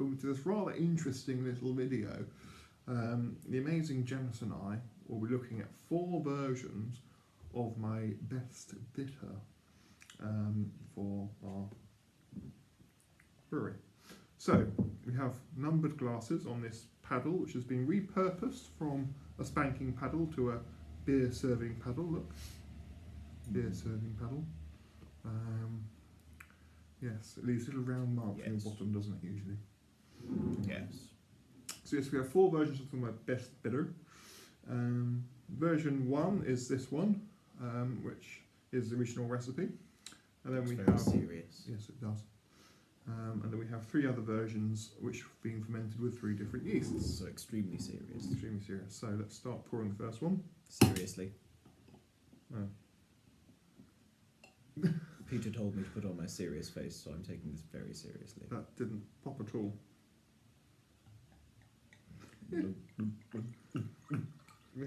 welcome to this rather interesting little video. The amazing Janice and I will be looking at 4 versions of my best bitter for our brewery. So we have numbered glasses on this paddle, which has been repurposed from a spanking paddle to a beer serving paddle. Look, beer serving paddle. Yes, it leaves little round marks on the bottom, doesn't it, usually? Yes. So yes, we have 4 versions of my best bitter. Version 1 is this one, which is the original recipe. And then we have... serious. Yes, it does. And then we have 3 other versions which have been fermented with 3 different yeasts. So extremely serious. Extremely serious. So let's start pouring the first one. Seriously. Oh. Peter told me to put on my serious face, so I'm taking this very seriously. That didn't pop at all. We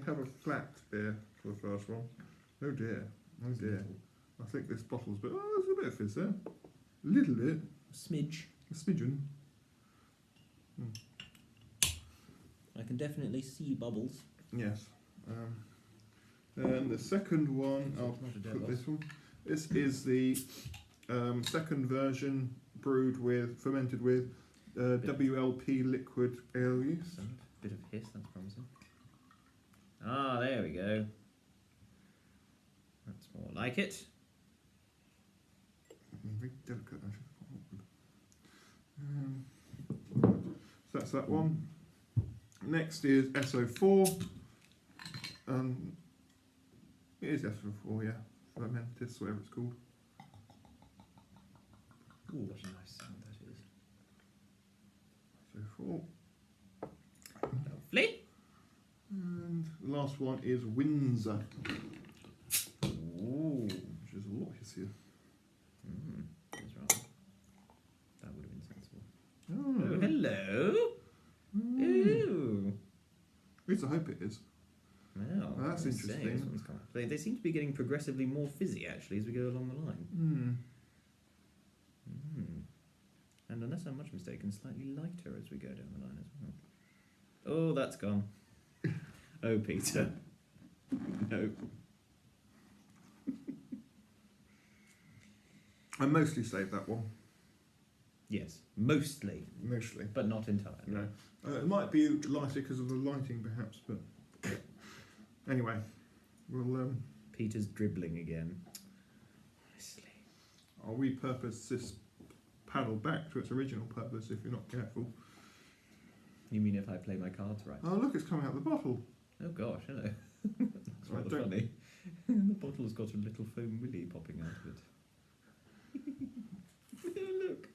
have a flat beer for the first one. Oh dear, oh dear. I think this bottle's a bit... Oh, there's a bit of fizz there. A little bit. A smidge. A smidgen. I can definitely see bubbles. Yes. And the second one, I'll put this one. This is the second version brewed with, fermented with WLP liquid ale yeast. Bit of hiss, that's promising. Ah, there we go. That's more like it. Very delicate, so that's that one. Next is SO4. It is SO4, yeah. Fermentis, whatever it's called. Ooh, what a nice sound that is. SO4. Lovely. And the last one is Windsor. Ooh. Which is a lot hissier. That's right. That would have been sensible. Oh, Oh, hello. Ooh. At least I hope it is. Well, that's interesting. This one's come up. They seem to be getting progressively more fizzy, actually, as we go along the line. And unless I'm much mistaken, slightly lighter as we go down the line as well. Oh, that's gone. Oh, Peter. No. I mostly saved that one. Yes, mostly. Mostly. But not entirely. No. It might be lighter because of the lighting, perhaps, but... Anyway, we'll... Peter's dribbling again. Honestly. I'll repurpose this paddle back to its original purpose if you're not careful. You mean if I play my cards right? Oh, look, it's coming out of the bottle. Oh gosh, hello. That's rather funny. The bottle's got a little foam willy popping out of it. Look.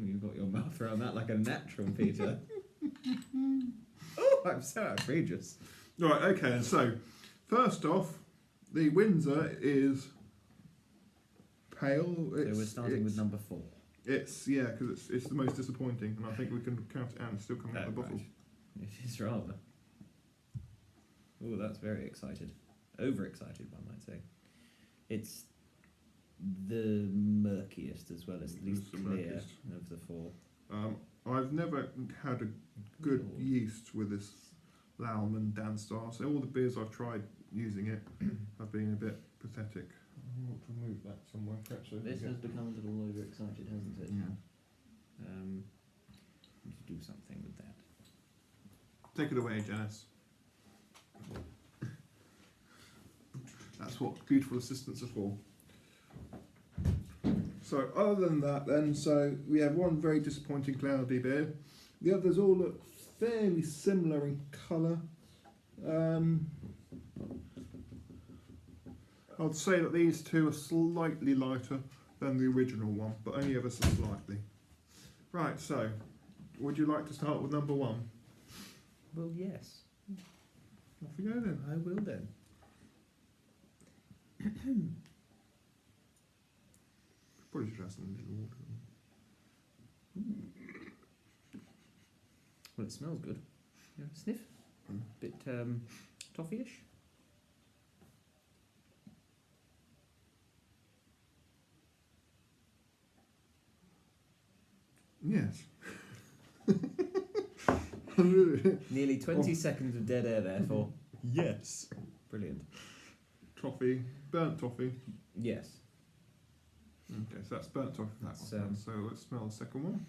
You've got your mouth around that like a natural, Peter. Oh, I'm so outrageous. Right, okay, so first off, the Windsor is pale. So we're starting with number 4. It's, yeah, because it's the most disappointing, and I think we can count it out and it's still coming out of the bottle. Right. It is rather. Oh, that's very excited. Overexcited, one might say. It's the murkiest as well as the least clear of the 4. I've never had a good yeast with this Laumann Danstar, so all the beers I've tried using it have been a bit pathetic. I want to move that somewhere, perhaps. This has become a little overexcited, hasn't it? Yeah. Need to do something with that. Take it away, Janice. That's what beautiful assistants are for. So other than that then, so we have one very disappointing cloudy beer. The others all look fairly similar in colour. I'd say that these 2 are slightly lighter than the original one, but only ever so slightly. Right, so would you like to start with number 1? Well, yes. Off we go then. I will then. Probably should have some little water. Well, it smells good. You have a sniff? Bit toffee-ish? Yes. Nearly 20 seconds of dead air there for yes. Brilliant. Toffee, burnt toffee. Yes. Okay, so that's burnt toffee. That That's, one. So let's smell the second one.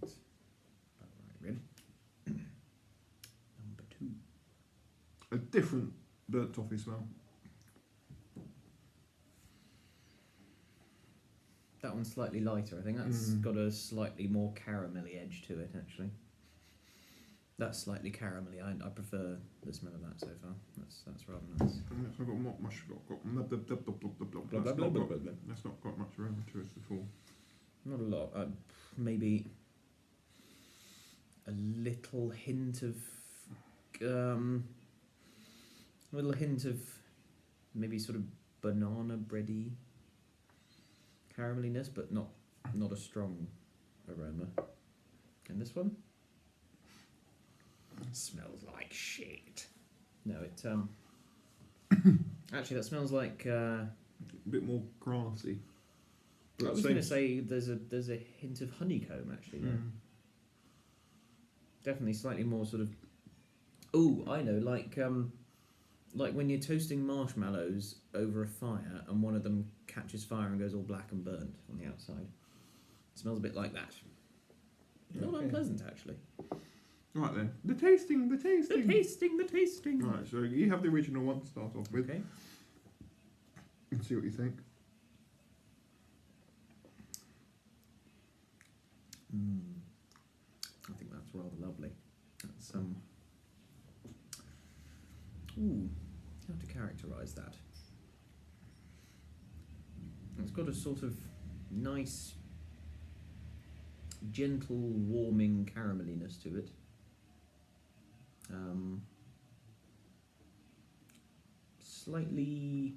That's about right, really. Number 2. A different burnt toffee smell. That one's slightly lighter. I think that's got a slightly more caramelly edge to it, actually. That's slightly caramelly. I prefer the smell of that so far. That's rather nice. And it's not got much. That's not got much aroma to it at all. Not a lot. Maybe a little hint of maybe sort of banana bready carameliness, but not a strong aroma. And this one smells like shit. No, it actually that smells like A bit more grassy. I was going to say there's a hint of honeycomb actually there. Definitely slightly more sort of. Oh, I know, like when you're toasting marshmallows over a fire and one of them catches fire and goes all black and burnt on the outside. It smells a bit like that. Not unpleasant actually. Right then, the tasting. The tasting. Right, so you have the original one to start off with. Okay. And see what you think. I think that's rather lovely. That's Ooh, how to characterise that? It's got a sort of nice, gentle, warming carameliness to it. Slightly,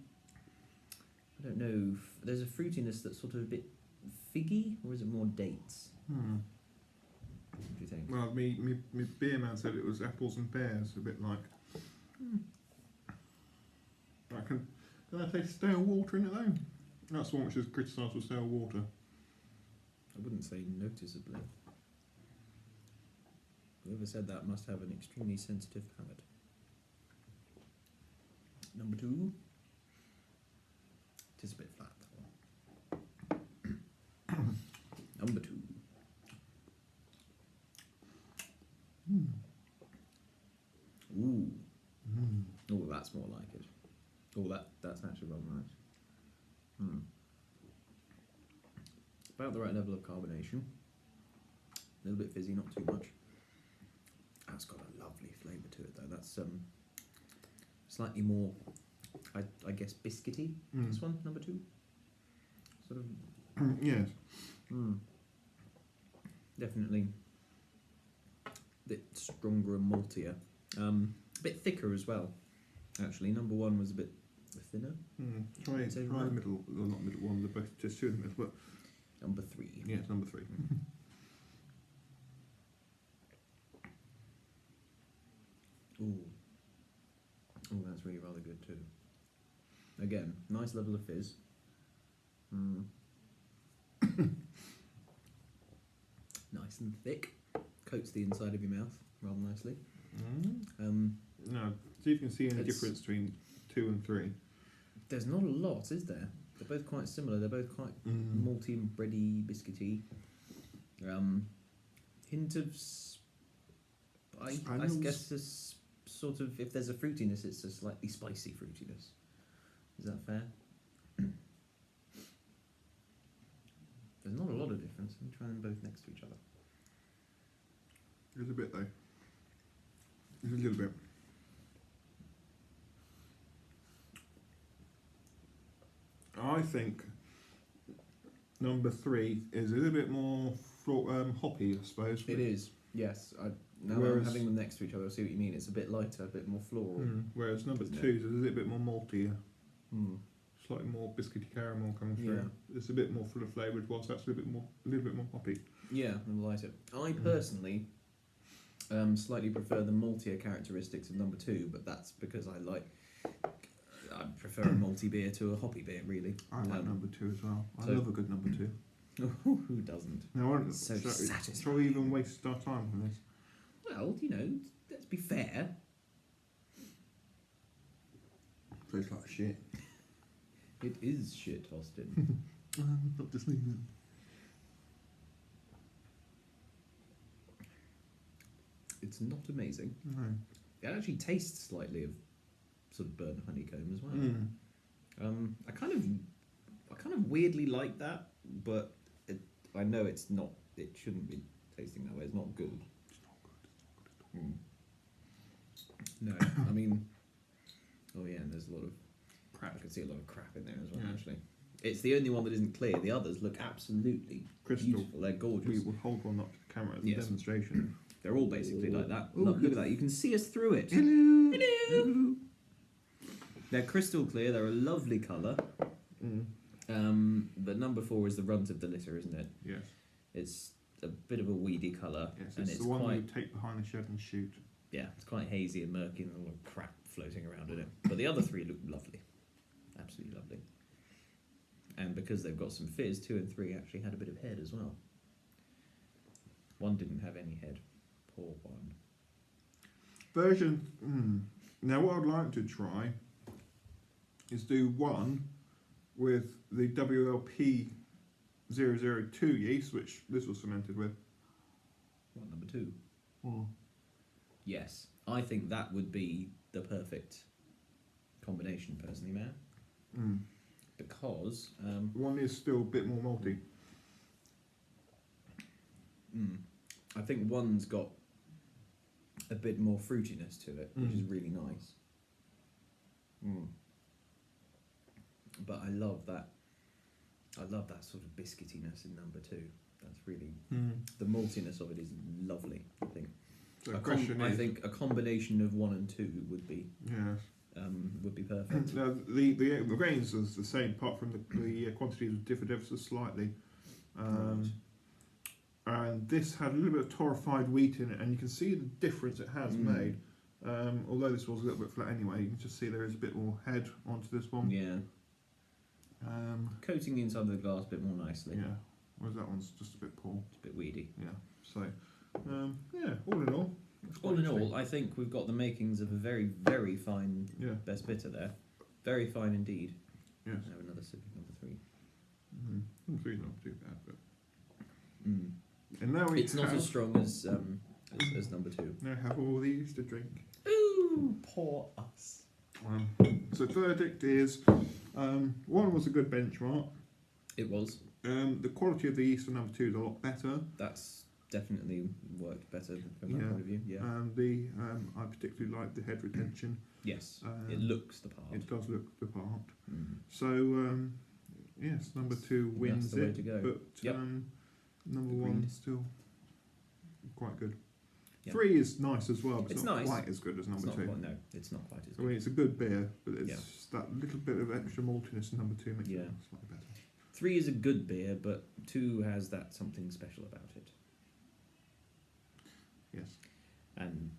I don't know, there's a fruitiness that's sort of a bit figgy, or is it more dates? What do you think? Well, me beer man said it was apples and pears, a bit like. Can I taste stale water in it though? That's the one which is criticised for stale water. I wouldn't say noticeably. Whoever said that must have an extremely sensitive palate. Number 2. It is a bit flat, that one. Number 2. Ooh. Oh, that's more like it. Oh, that's actually rather nice. About the right level of carbonation. A little bit fizzy, not too much. That's got a lovely flavour to it though. That's slightly more, I guess, biscuity. This one, number 2. Sort of. Yes. Definitely a bit stronger and maltier. A bit thicker as well. Actually, number 1 was a bit thinner. Try the middle, well, not middle one, just 2 in the middle, but. Number 3. Yes, number 3. Ooh. Oh, that's really rather good too. Again, nice level of fizz. Nice and thick. Coats the inside of your mouth rather nicely. No, so you can see any difference between 2 and 3. There's not a lot, is there? They're both quite similar. They're both quite malty and bready, biscuity. Hint of, I guess, this sort of, if there's a fruitiness, it's a slightly spicy fruitiness. Is that fair? There's not a lot of difference. Let me try them both next to each other. There's a bit though. There's a little bit. I think number 3 is a little bit more hoppy, I suppose. It is, yes. Now I'm having them next to each other, I see what you mean. It's a bit lighter, a bit more floral. Whereas number 2 is a little bit more maltier. Slightly more biscuity caramel coming through. Yeah. It's a bit more full of flavoured, whilst that's a little bit more hoppy. Yeah, and lighter. I personally slightly prefer the maltier characteristics of number 2, but that's because I prefer a malty beer to a hoppy beer, really. I like number 2 as well. I love a good number 2. Who doesn't? No, I don't. So Shall satisfying. we even waste our time on this? Well, let's be fair. Tastes like shit. It is shit, Austin. Not just leaving. It's not amazing. No. It actually tastes slightly of sort of burnt honeycomb as well. Mm. I kind of weirdly like that, but I know it's not. It shouldn't be tasting that way. It's not good. It's not good. No, I mean, oh yeah, and there's a lot of crap. I can see a lot of crap in there as well. Yeah. Actually, it's the only one that isn't clear. The others look absolutely Crystal. beautiful. They're gorgeous. We will hold one up to the camera as a Yes. demonstration. They're all basically like that. Oh, Look at that. You can see us through it. Hello. Hello. They're crystal clear. They're a lovely colour. But number 4 is the runt of the litter, isn't it? Yes. It's a bit of a weedy colour. Yes, and it's the one quite, you take behind the shed and shoot. yeah, it's quite hazy and murky and a lot of crap floating around in it. But the other 3 look lovely. Absolutely lovely. And because they've got some fizz, 2 and 3 actually had a bit of head as well. 1 didn't have any head. Poor one. Version. Now, what I'd like to try is do one with the WLP 002 yeast, which this was fermented with. What, number 2? Yes. I think that would be the perfect combination, personally, man. Because One is still a bit more malty. I think 1's got a bit more fruitiness to it, which is really nice. But I love that. I love that sort of biscuitiness in number 2. That's really the maltiness of it is lovely. I think. So the question I is, think a combination of 1 and 2 would be perfect. now the grains is the same, apart from the quantities differed ever so slightly. Right. And this had a little bit of torrefied wheat in it, and you can see the difference it has made. Although this was a little bit flat anyway, you can just see there is a bit more head onto this one. Yeah. Coating the inside of the glass a bit more nicely. Yeah, whereas that one's just a bit poor. It's a bit weedy. Yeah, so yeah, all in all. it's quite All in interesting. all, I think we've got the makings of a very, very fine Yeah. best bitter there. Very fine indeed. Yes. I have another sip of number 3. Three's not too bad, but. Mm. And now we It's not as strong as number 2. now have all these to drink. Ooh, poor us. So verdict is, 1 was a good benchmark. It was. The quality of the yeast for number 2 is a lot better. That's definitely worked better from that Yeah. point of view. Yeah. I particularly like the head retention. Yes. It looks the part. It does look the part. Mm. So yes, number 2 wins That's the way it, to go. but Yep. number Agreed. 1 still quite good. Yeah. 3 is nice as well, but It's not nice. quite as good as It's number not 2. quite, no, it's not quite as I good. mean, it's a good beer, but it's Yeah. that little bit of extra maltiness in number 2 makes Yeah. it slightly better. 3 is a good beer, but 2 has that something special about it. Yes. And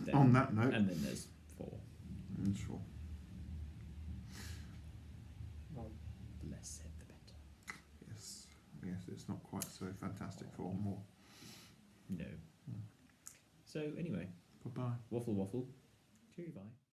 then, On that note, and then there's 4. sure. The less said, the better. Yes, it's not quite so fantastic for more. No. So anyway, Bye bye. waffle waffle. Cheery bye.